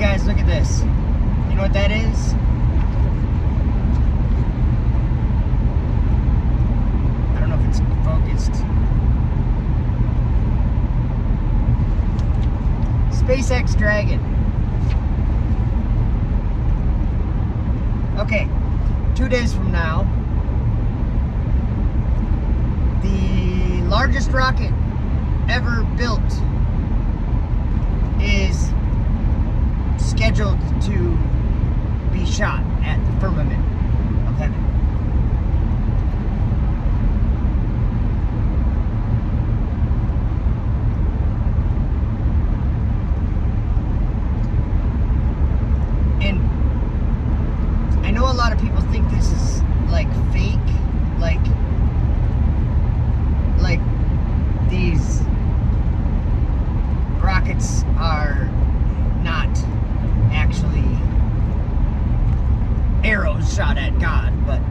guys, look at this. You know what that is? I don't know if it's focused. SpaceX Dragon. Okay, 2 days from now, the largest rocket ever built is scheduled to be shot at the firmament of heaven. And I know a lot of people think this is like fake, like these rockets are not actually arrows shot at God, but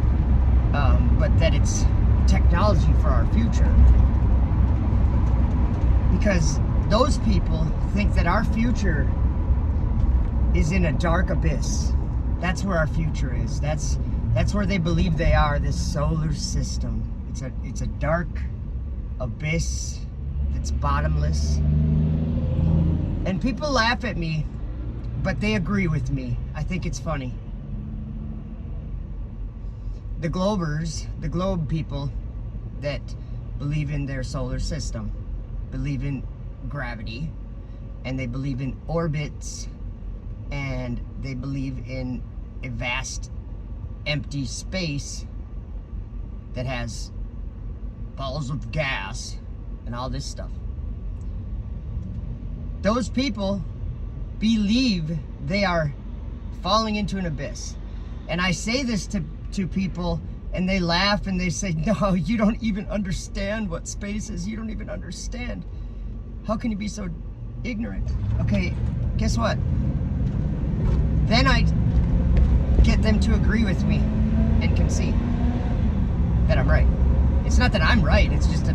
that it's technology for our future. Because those people think that our future is in a dark abyss. That's where our future is. That's where they believe they are, this solar system. It's a dark abyss that's bottomless. And people laugh at me, but they agree with me. I think it's funny. The Globers, the globe people that believe in their solar system, believe in gravity, and they believe in orbits, and they believe in a vast empty space that has balls of gas and all this stuff. Those people believe they are falling into an abyss. And I say this to people, and they laugh and they say, no, you don't even understand what space is. You don't even understand. How can you be so ignorant? Okay, guess what? Then I get them to agree with me and concede that I'm right. It's not that I'm right. It's just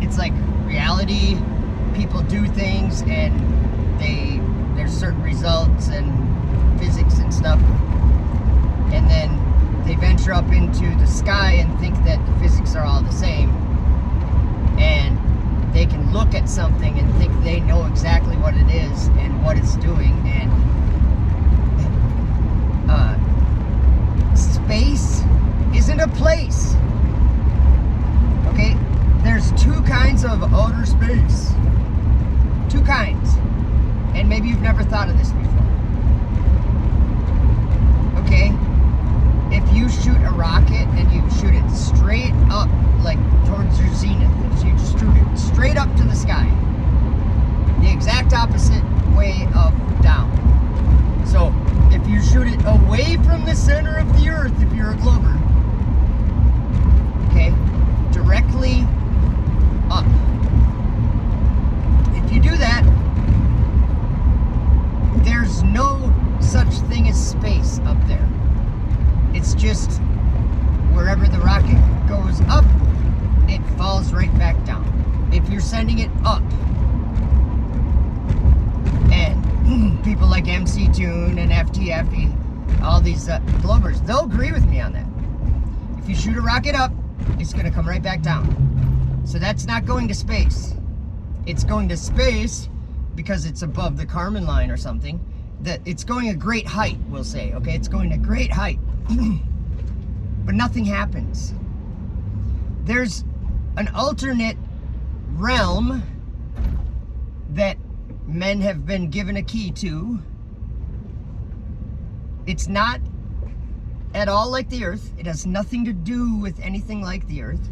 it's like reality. People do things, and there's certain results and physics and stuff, and then they venture up into the sky and think that the physics are all the same, and they can look at something and think they know exactly what it is and what it's doing. And space isn't a place. Okay, there's two kinds of outer space. Two kinds. And maybe you've never thought of this before. Okay? If you shoot a rocket and you shoot it straight up, like towards your zenith, if you just shoot it straight up to the sky, the exact opposite way of down. So, if you shoot it away from the center of the earth, if you're a glober, okay, directly up. If you do that, there's no such thing as space up there. It's just wherever the rocket goes up, it falls right back down. If you're sending it up, and people like MC Tune and FTFE, all these globers, they'll agree with me on that. If you shoot a rocket up, it's going to come right back down. So that's not going to space. It's going to space because it's above the Kármán line or something. That it's going a great height, we'll say. Okay, it's going a great height. But nothing happens. There's an alternate realm that men have been given a key to. It's not at all like the earth. It has nothing to do with anything like the earth.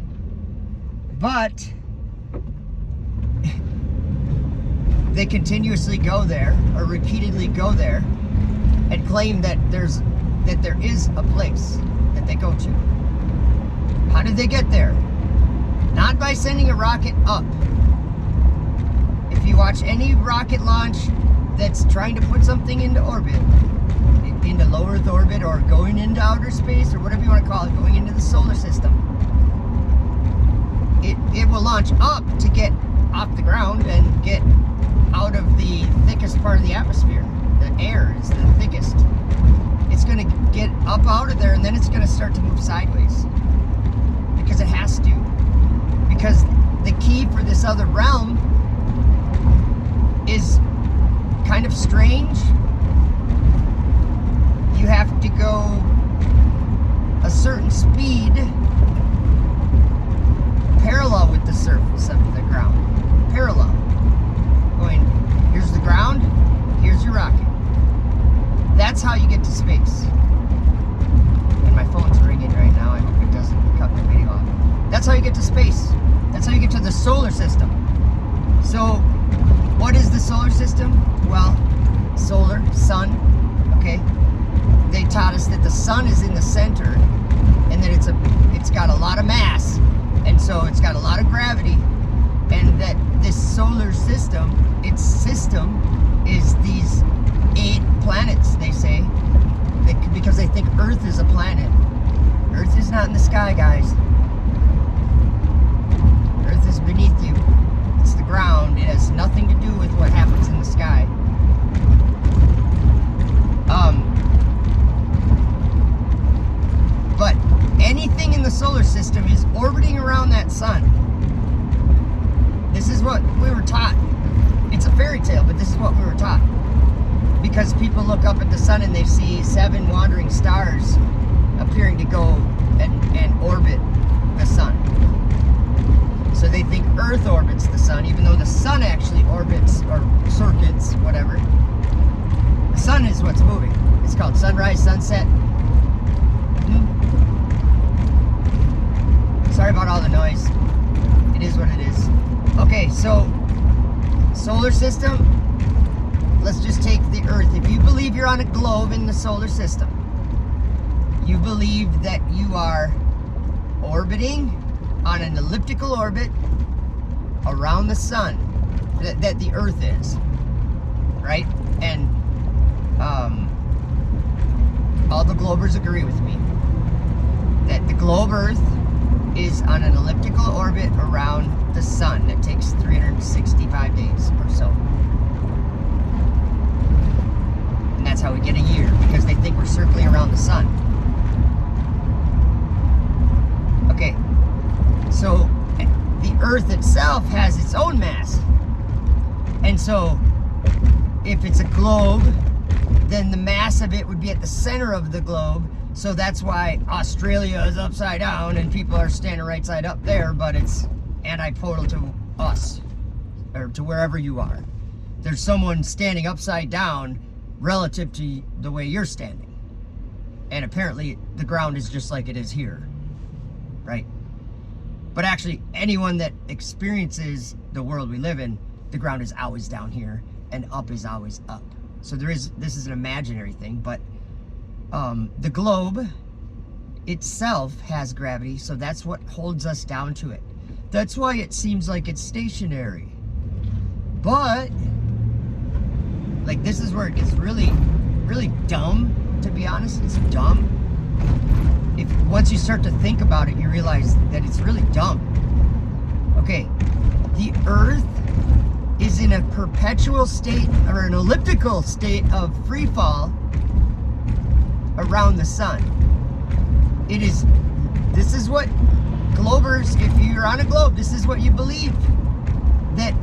But they continuously go there, or repeatedly go there, and claim that there is a place that they go to. How did they get there? Not by sending a rocket up. If you watch any rocket launch that's trying to put something into orbit, into low Earth orbit, or going into outer space, or whatever you want to call it, going into the solar system, it will launch up to get off the ground and get out of the thickest part of the atmosphere. The air is the thickest. It's going to get up out of there, and then it's going to start to move sideways. Because it has to. Because the key for this other realm is kind of strange. You have to go a certain speed parallel with the surface of the ground. Parallel. Going, here's the ground, here's your rocket. That's how you get to space. And my phone's ringing right now. I hope it doesn't cut the video off. That's how you get to space. That's how you get to the solar system. So, what is the solar system? Well, solar, sun, okay? They taught us that the sun is in the center, and that it's got a lot of mass, and so it's got a lot of gravity, and that this solar system, its system is these 8 planets, they say, because they think Earth is a planet. Earth is not in the sky, guys. Earth is beneath you. It's the ground. It has nothing to do with what happens in the sky. But anything in the solar system is orbiting around that sun. This is what we were taught. It's a fairy tale, but this is what we were taught. Because people look up at the sun and they see 7 wandering stars appearing to go and orbit the sun. So they think Earth orbits the sun, even though the sun actually orbits, or circuits, whatever. The sun is what's moving. It's called sunrise, sunset. Sorry about all the noise. It is what it is. Okay, so solar system. Let's just take the Earth. If you believe you're on a globe in the solar system, you believe that you are orbiting on an elliptical orbit around the sun, that the Earth is, right? And all the globers agree with me that the globe Earth is on an elliptical orbit around the sun that takes 365 days or so. And that's how we get a year, because they think we're circling around the sun. Okay, so the Earth itself has its own mass. And so if it's a globe, then the mass of it would be at the center of the globe. So that's why Australia is upside down and people are standing right side up there, but it's antipodal to us, or to wherever you are. There's someone standing upside down relative to the way you're standing. And apparently the ground is just like it is here, right? But actually, anyone that experiences the world we live in, the ground is always down here and up is always up. So this is an imaginary thing, but the globe itself has gravity, so that's what holds us down to it. That's why it seems like it's stationary. But, like, this is where it gets really, really dumb, to be honest. It's dumb. Once you start to think about it, you realize that it's really dumb. Okay, the Earth is in a perpetual state, or an elliptical state of free fall around the sun. This is what globers, if you're on a globe, this is what you believe. That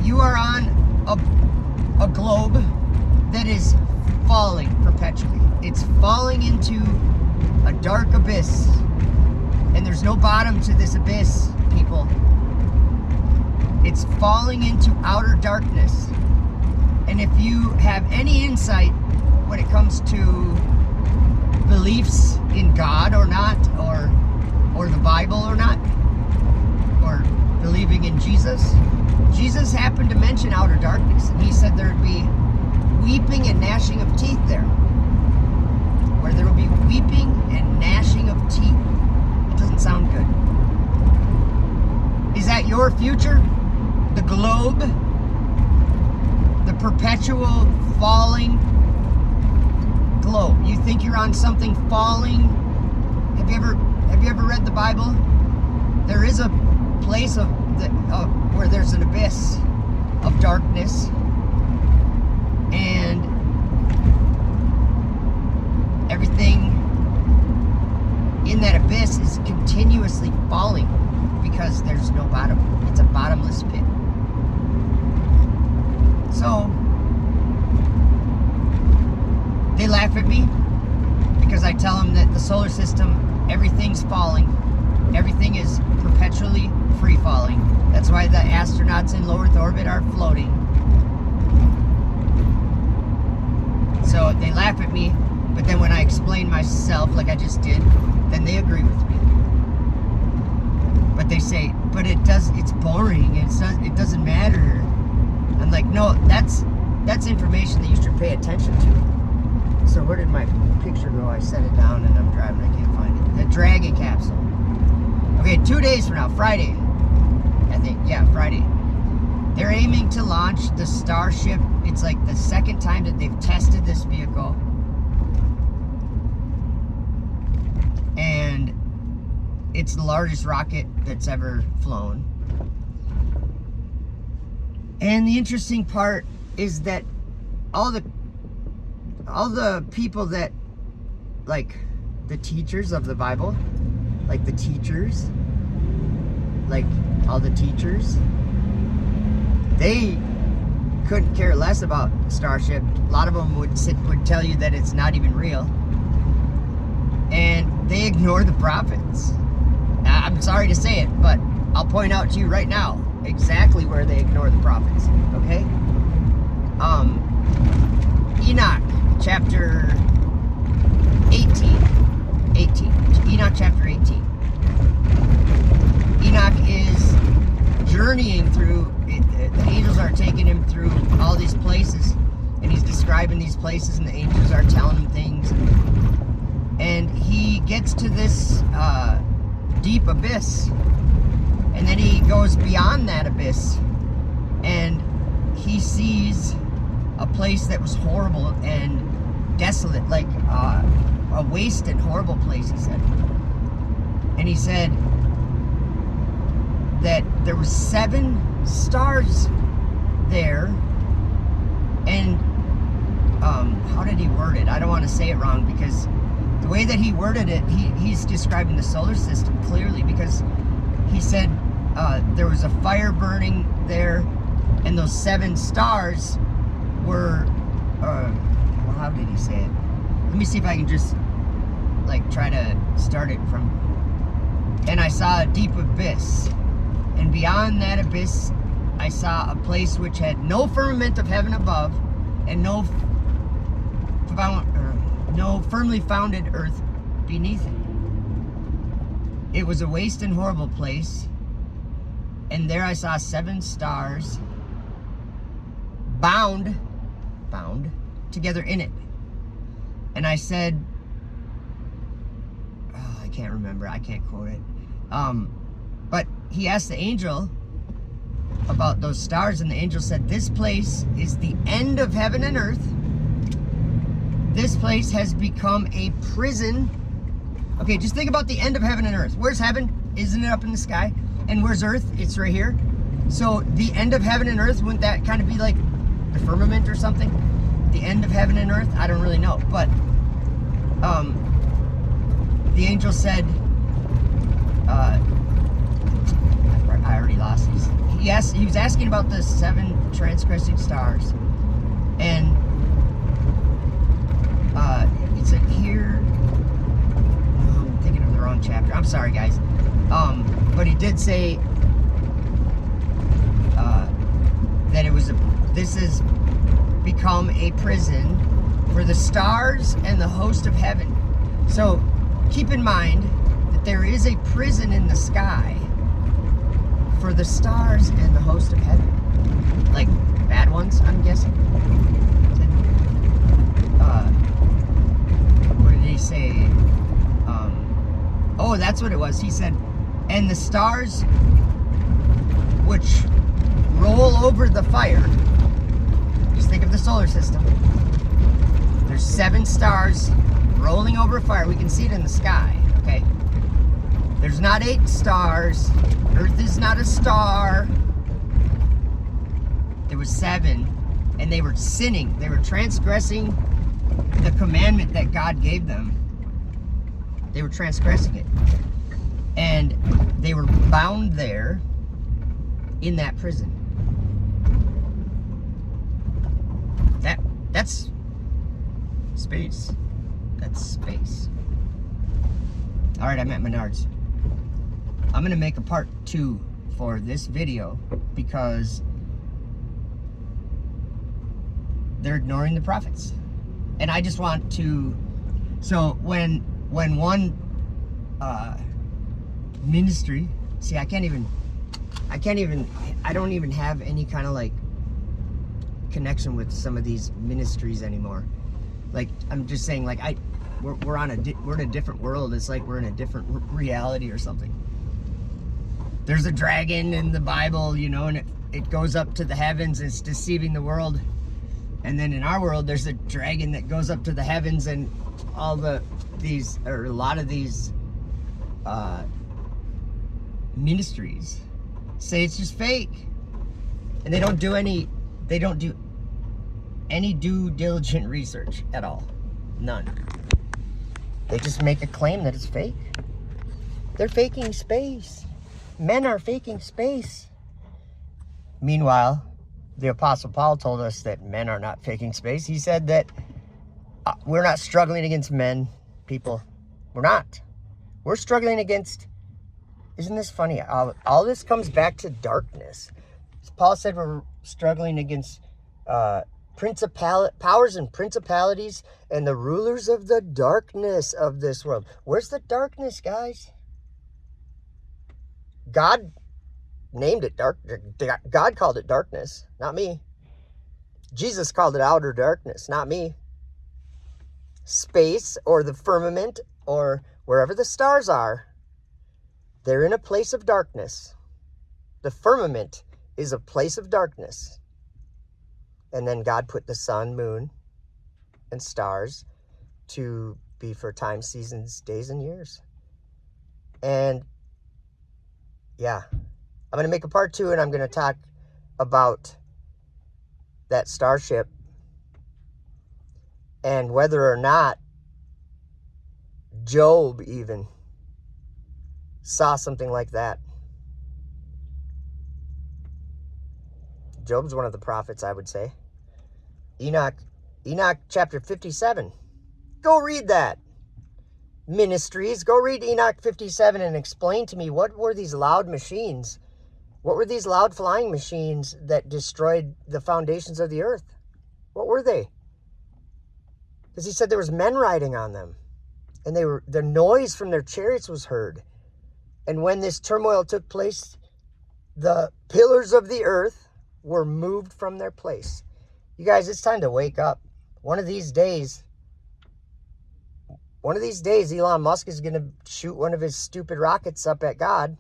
you are on a globe that is falling perpetually. It's falling into a dark abyss. And there's no bottom to this abyss, people. It's falling into outer darkness. And if you have any insight when it comes to beliefs in God or not, or the Bible or not, or believing in Jesus, Jesus happened to mention outer darkness, and he said there'd be weeping and gnashing of teeth there. Where there will be weeping and gnashing of teeth. It doesn't sound good. Is that your future? The globe? The perpetual falling globe. You think you're on something falling? Have you ever read the Bible? There is a place of where there's an abyss of darkness, laugh at me because I tell them that the solar system, everything's falling. Everything is perpetually free falling. That's why the astronauts in low Earth orbit are floating. So they laugh at me, but then when I explain myself like I just did, then they agree with me. But they say, but it's boring, it doesn't matter. I'm like, no, that's information that you should pay attention to. So where did my picture go? I set it down and I'm driving, I can't find it. The Dragon capsule. Okay, 2 days from now, Friday, I think, yeah, Friday. They're aiming to launch the Starship. It's like the second time that they've tested this vehicle. And it's the largest rocket that's ever flown. And the interesting part is that all the people that, like the teachers of the Bible, like the teachers, like all the teachers, they couldn't care less about Starship. A lot of them would tell you that it's not even real. And they ignore the prophets. I'm sorry to say it, but I'll point out to you right now exactly where they ignore the prophets, okay? Enoch, chapter 18. Enoch, chapter 18. Enoch is journeying through, the angels are taking him through all these places, and he's describing these places, and the angels are telling him things. And he gets to this deep abyss, and then he goes beyond that abyss, and he sees a place that was horrible and desolate, like a waste and horrible place, he said. And he said that there were 7 stars there, and how did he word it? I don't want to say it wrong, because the way that he worded it, he's describing the solar system clearly, because he said there was a fire burning there, and those 7 stars were, well, how did he say it? Let me see if I can just, like, try to start it from, and I saw a deep abyss, and beyond that abyss, I saw a place which had no firmament of heaven above, and no firmly founded earth beneath it. It was a waste and horrible place, and there I saw 7 stars bound together in it. And I said, oh, I can't remember, I can't quote it. But he asked the angel about those stars, and the angel said, this place is the end of heaven and earth. This place has become a prison. Okay, just think about the end of heaven and earth. Where's heaven? Isn't it up in the sky? And where's earth? It's right here. So the end of heaven and earth, wouldn't that kind of be like the firmament or something? The end of heaven and earth? I don't really know. But the angel said, I already lost these. He was asking about the 7 transgressing stars. And it said here, I'm thinking of the wrong chapter. I'm sorry, guys. But he did say that this has become a prison for the stars and the host of heaven. So keep in mind that there is a prison in the sky for the stars and the host of heaven. Like bad ones, I'm guessing. What did he say? Oh, that's what it was. He said, and the stars which roll over the fire. Just think of the solar system. There's 7 stars rolling over a fire. We can see it in the sky, okay? There's not 8 stars. Earth is not a star. There was 7, and they were sinning. They were transgressing the commandment that God gave them. They were transgressing it. And they were bound there in that prison. That's space. That's space. All right, I'm at Menards. I'm gonna make a part 2 for this video because they're ignoring the prophets. And I just want to, so when one ministry, see, I don't even have any kind of like connection with some of these ministries anymore. Like, I'm just saying, like, we're in a different world. It's like we're in a different reality or something. There's a dragon in the Bible, you know, and it goes up to the heavens and it's deceiving the world. And then in our world, there's a dragon that goes up to the heavens, and a lot of these ministries say it's just fake, and they don't do any due diligent research at all. None. They just make a claim that it's fake. They're faking space. Men are faking space. Meanwhile, the Apostle Paul told us that men are not faking space. He said that we're not struggling against men, people. We're not. We're struggling against, isn't this funny? All this comes back to darkness. Paul said we're struggling against powers and principalities and the rulers of the darkness of this world. Where's the darkness, guys? God named it dark. God called it darkness, not me. Jesus called it outer darkness, not me. Space, or the firmament, or wherever the stars are, they're in a place of darkness. The firmament is a place of darkness. And then God put the sun, moon, and stars to be for time, seasons, days, and years. And yeah, I'm going to make a part 2, and I'm going to talk about that starship and whether or not Job even saw something like that. Job's one of the prophets, I would say. Enoch chapter 57. Go read that. Ministries, go read Enoch 57 and explain to me, what were these loud machines? What were these loud flying machines that destroyed the foundations of the earth? What were they? Because he said there was men riding on them, and the noise from their chariots was heard. And when this turmoil took place, the pillars of the earth were moved from their place. You guys, it's time to wake up. One of these days, Elon Musk is going to shoot one of his stupid rockets up at God,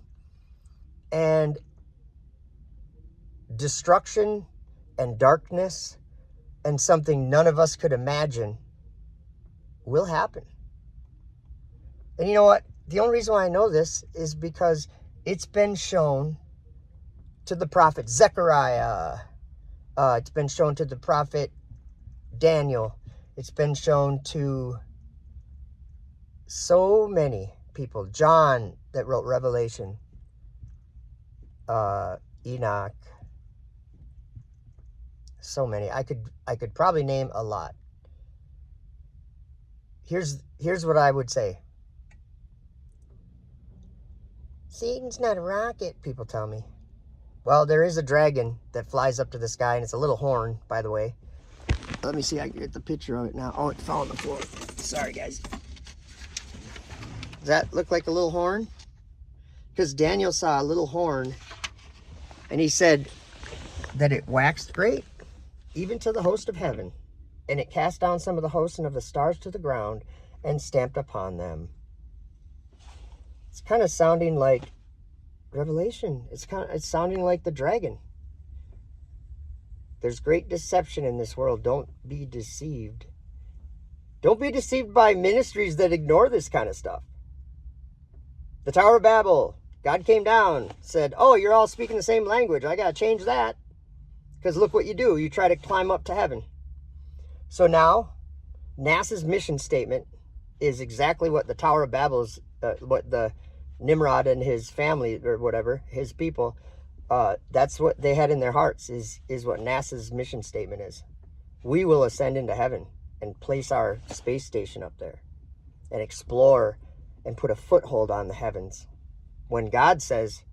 and destruction and darkness and something none of us could imagine will happen. And you know what? The only reason why I know this is because it's been shown to the prophet Zechariah. It's been shown to the prophet Daniel. It's been shown to so many people. John, that wrote Revelation. Enoch. So many. I could probably name a lot. Here's what I would say. Satan's not a rocket, people tell me. Well, there is a dragon that flies up to the sky, and it's a little horn, by the way. Let me see, I can get the picture of it now. Oh, it fell on the floor. Sorry, guys. Does that look like a little horn? Because Daniel saw a little horn, and he said that it waxed great, even to the host of heaven, and it cast down some of the hosts and of the stars to the ground, and stamped upon them. It's kind of sounding like Revelation. It's sounding like the dragon. There's great deception in this world. Don't be deceived. Don't be deceived by ministries that ignore this kind of stuff. The Tower of Babel. God came down, said, oh, you're all speaking the same language. I got to change that. Because look what you do. You try to climb up to heaven. So now, NASA's mission statement is exactly what the Tower of Babel is, what the Nimrod and his family, or whatever, his people, that's what they had in their hearts, is what NASA's mission statement is. We will ascend into heaven. and place our space station up there and explore and put a foothold on the heavens. When God says,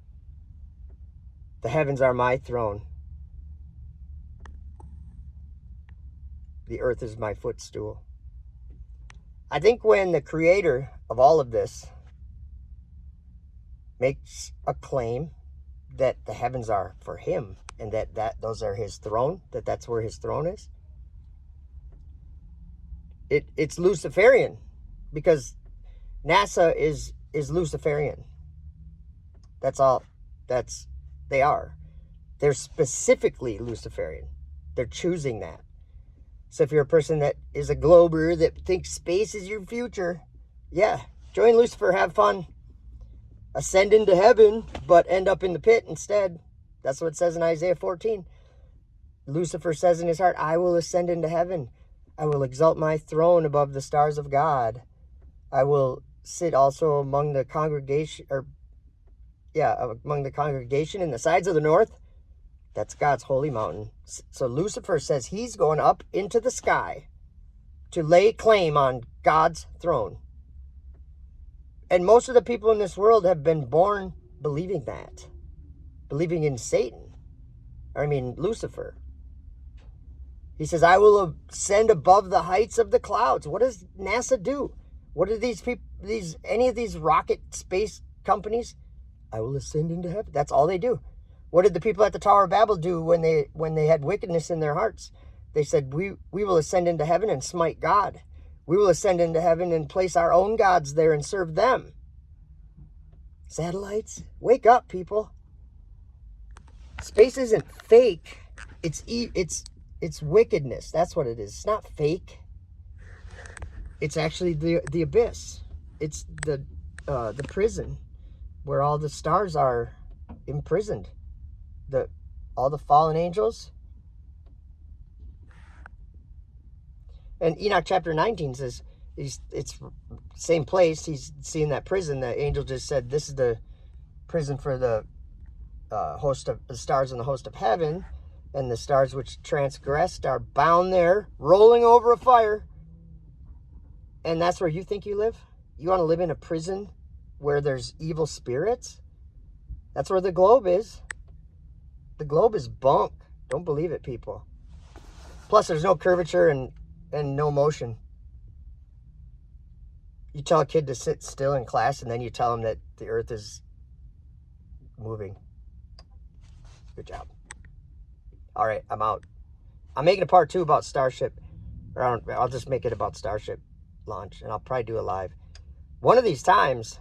the heavens are my throne, the earth is my footstool. I think when the creator of all of this makes a claim that the heavens are for him and that those are his throne, that's where his throne is, it's Luciferian, because NASA is Luciferian. That's all. They are. They're specifically Luciferian. They're choosing that. So if you're a person that is a glober that thinks space is your future, yeah, join Lucifer, have fun, ascend into heaven, but end up in the pit instead. That's what it says in Isaiah 14. Lucifer says in his heart, I will ascend into heaven. I will exalt my throne above the stars of God. I will sit also among the congregation, among the congregation in the sides of the north. That's God's holy mountain. So Lucifer says he's going up into the sky to lay claim on God's throne. And most of the people in this world have been born believing that. Believing in Satan. Lucifer. He says, I will ascend above the heights of the clouds. What does NASA do? What do these people, any of these rocket space companies? I will ascend into heaven. That's all they do. What did the people at the Tower of Babel do when they had wickedness in their hearts? They said, we will ascend into heaven and smite God. We will ascend into heaven and place our own gods there and serve them. Satellites, wake up, people. Space isn't fake. It's wickedness. That's what it is. It's not fake. It's actually the abyss. It's the prison where all the stars are imprisoned. All the fallen angels. And Enoch chapter 19 says it's same place. He's seeing that prison. The angel just said, this is the prison for the host of the stars in the host of heaven, and the stars which transgressed are bound there, rolling over a fire. And that's where you think you live? You want to live in a prison where there's evil spirits? That's where the globe is. The globe is bunk. Don't believe it, people. Plus, there's no curvature and no motion. You tell a kid to sit still in class, and then you tell him that the earth is moving. Good job. All right, I'm out. I'm making a part 2 about Starship. I'll just make it about Starship launch, and I'll probably do a live. One of these times,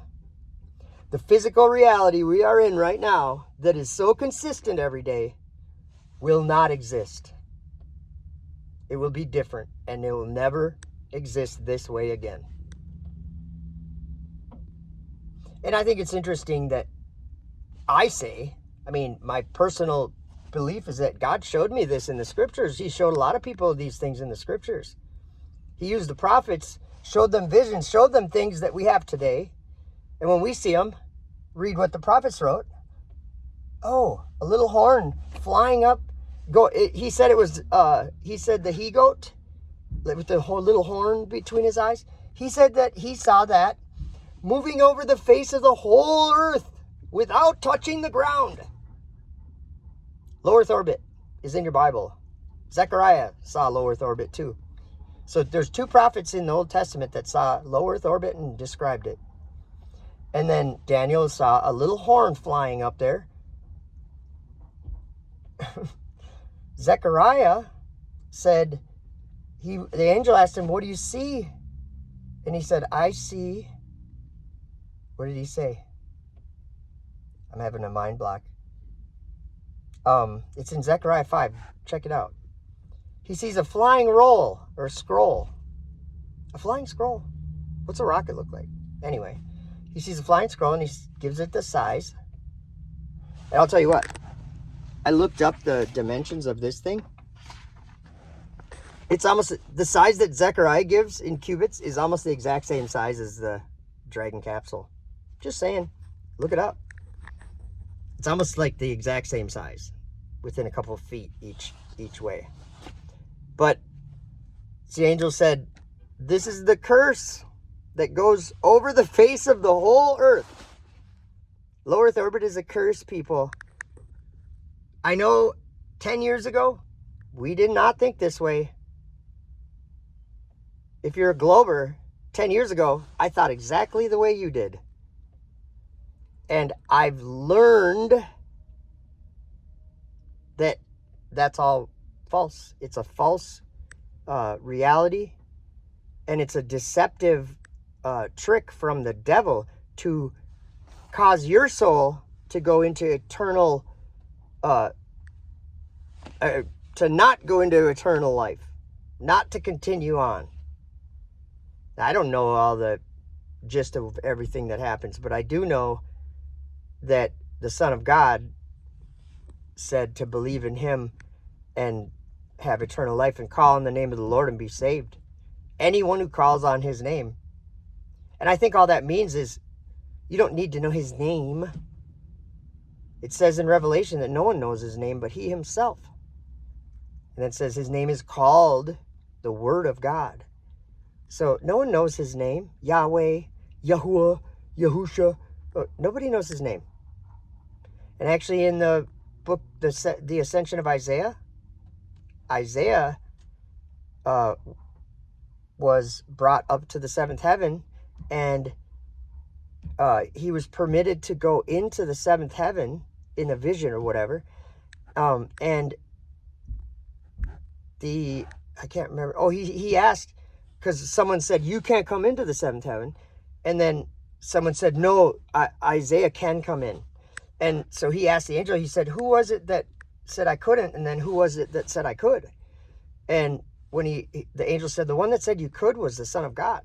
the physical reality we are in right now that is so consistent every day will not exist. It will be different, and it will never exist this way again. And I think it's interesting that my personal belief is that God showed me this in the scriptures. He showed a lot of people these things in the scriptures. He used the prophets, showed them visions, showed them things that we have today. And when we see them, read what the prophets wrote. Oh, a little horn flying up. He said the he-goat with the whole little horn between his eyes. He said that he saw that moving over the face of the whole earth without touching the ground. Low Earth orbit is in your Bible. Zechariah saw low Earth orbit too. So there's 2 prophets in the Old Testament that saw low Earth orbit and described it. And then Daniel saw a little horn flying up there. Zechariah said, the angel asked him, what do you see? And he said, I see. What did he say? I'm having a mind block. It's in Zechariah 5. Check it out. He sees a flying roll or scroll. A flying scroll. What's a rocket look like? Anyway, he sees a flying scroll and he gives it the size. And I'll tell you what. I looked up the dimensions of this thing. It's almost the size that Zechariah gives in cubits is almost the exact same size as the Dragon capsule. Just saying. Look it up. It's almost like the exact same size, within a couple of feet each way. But The angel said, this is the curse that goes over the face of the whole earth. Low Earth orbit is a curse, people. I know 10 years ago, we did not think this way. If you're a Glober, 10 years ago, I thought exactly the way you did. And I've learned that that's all false. It's a false reality. And it's a deceptive trick from the devil to cause your soul to go into eternal, to not go into eternal life, not to continue on. I don't know all the gist of everything that happens, but I do know that the Son of God said to believe in him and have eternal life and call on the name of the Lord and be saved. Anyone who calls on his name. And I think all that means is you don't need to know his name. It says in Revelation that no one knows his name but he himself. And it says his name is called the Word of God. So no one knows his name. Yahweh, Yahuwah, Yahusha. Nobody knows his name. And actually in the book, the Ascension of Isaiah, Isaiah was brought up to the seventh heaven, and he was permitted to go into the seventh heaven in a vision or whatever. And I can't remember. Oh, he asked, because someone said, you can't come into the seventh heaven. And then someone said, no, Isaiah can come in. And so he asked the angel, he said, who was it that said I couldn't? And then who was it that said I could? And when the angel said, the one that said you could was the Son of God.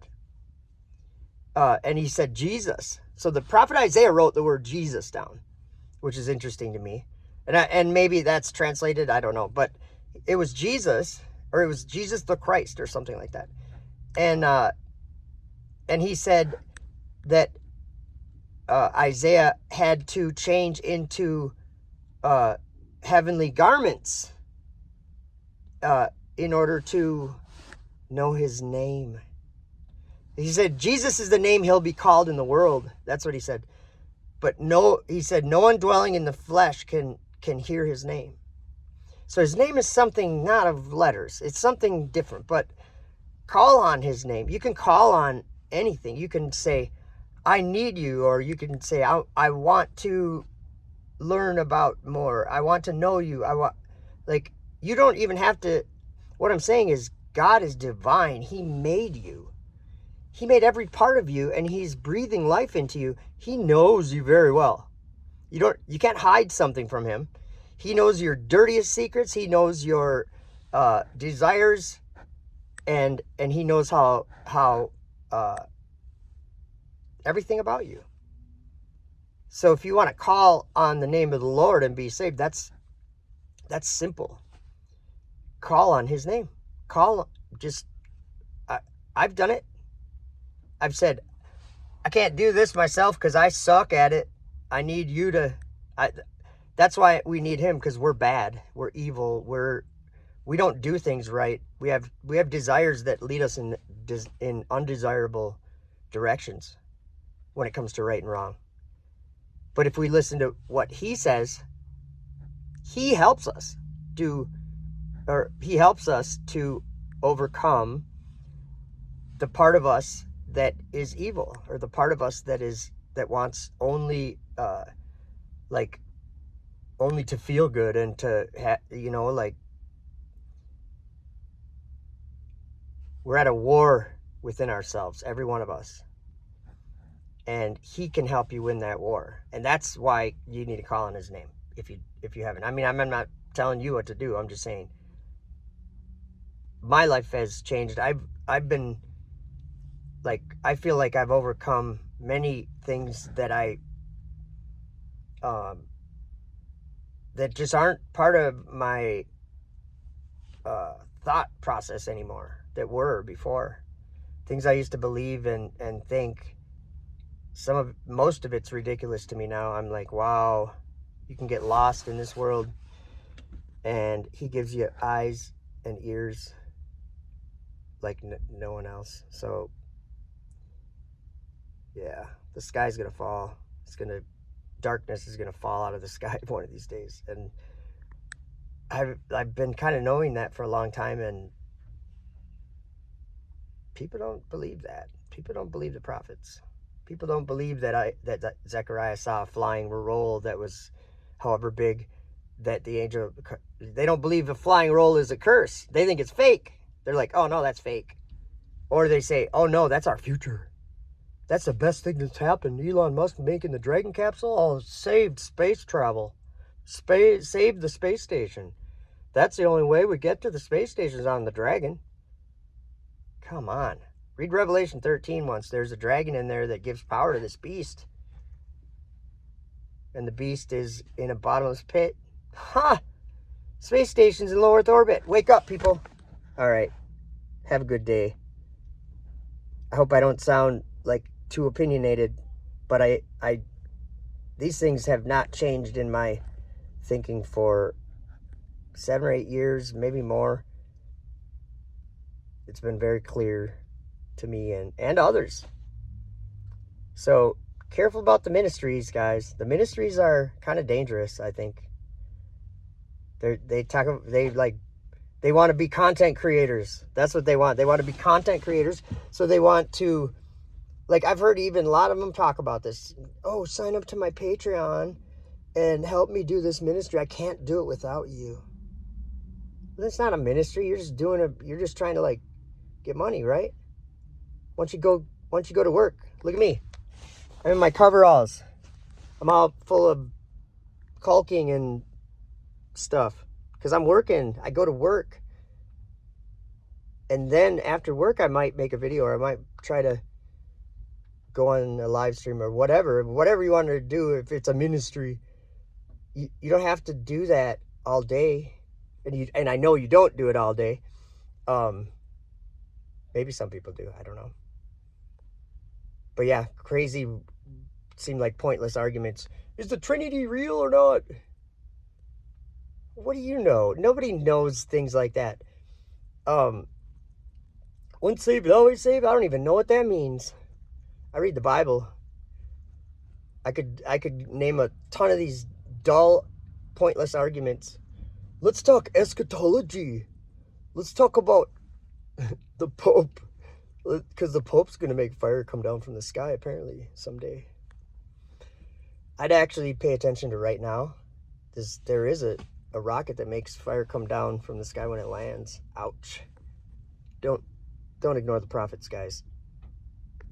And he said, Jesus. So the prophet Isaiah wrote the word Jesus down, which is interesting to me. And maybe that's translated, I don't know. But it was Jesus, or it was Jesus the Christ or something like that. And he said that Isaiah had to change into heavenly garments in order to know his name. He said, Jesus is the name he'll be called in the world. That's what he said. But he said, no one dwelling in the flesh can hear his name. So his name is something not of letters. It's something different. But call on his name. You can call on anything. You can say, I need you. Or you can say, I want to learn about more. I want to know you. You don't even have to. What I'm saying is God is divine. He made you. He made every part of you, and he's breathing life into you. He knows you very well. You can't hide something from him. He knows your dirtiest secrets. He knows your desires, and he knows how everything about you. So if you want to call on the name of the Lord and be saved, that's simple. Call on his name. I've done it. I've said, I can't do this myself because I suck at it. I need you to. That's why we need him, because we're bad. We're evil. We don't do things right. We have desires that lead us in undesirable directions when it comes to right and wrong. But if we listen to what he says, he helps us to overcome the part of us that is evil, or the part of us that wants only only to feel good and to we're at a war within ourselves, every one of us, and he can help you win that war. And that's why you need to call on his name if you haven't. I mean, I'm not telling you what to do. I'm just saying my life has changed. I've been I feel like I've overcome many things that that just aren't part of my thought process anymore, that were before. Things I used to believe and think, most of it's ridiculous to me now. I'm like, wow, you can get lost in this world, and he gives you eyes and ears like no one else. So yeah, the sky's gonna fall. Darkness is gonna fall out of the sky one of these days. And I've been kind of knowing that for a long time, and people don't believe that. People don't believe the prophets. People don't believe that Zechariah saw a flying roll that was however big, that the angel, they don't believe a flying roll is a curse. They think it's fake. They're like, oh no, that's fake. Or they say, oh no, that's our future. That's the best thing that's happened. Elon Musk making the Dragon capsule, oh, saved space travel. Saved the space station. That's the only way we get to the space station is on the Dragon. Come on. Read Revelation 13 once. There's a dragon in there that gives power to this beast. And the beast is in a bottomless pit. Ha! Space station's in low Earth orbit. Wake up, people. All right. Have a good day. I hope I don't sound like too opinionated, but these things have not changed in my thinking for 7 or 8 years, maybe more. It's been very clear to me and others. So careful about the ministries, guys. The ministries are kind of dangerous, I think. They want to be content creators. That's what they want. They want to be content creators. So they want to, like, I've heard even a lot of them talk about this. Oh, sign up to my Patreon and help me do this ministry. I can't do it without you. That's not a ministry. You're just trying to, like, get money, right? Once you go to work. Look at me. I'm in my coveralls. I'm all full of caulking and stuff because I'm working. I go to work. And then after work, I might make a video, or I might try to go on a live stream or whatever you want to do. If it's a ministry, you don't have to do that all day. And I know you don't do it all day. Maybe some people do. I don't know. But yeah, crazy, seem like pointless arguments. Is the Trinity real or not? What do you know? Nobody knows things like that. Once saved, always saved. I don't even know what that means. I read the Bible. I could name a ton of these dull, pointless arguments. Let's talk eschatology. Let's talk about the Pope. Because the Pope's going to make fire come down from the sky, apparently, someday. I'd actually pay attention to right now. There is a rocket that makes fire come down from the sky when it lands. Ouch. Don't ignore the prophets, guys.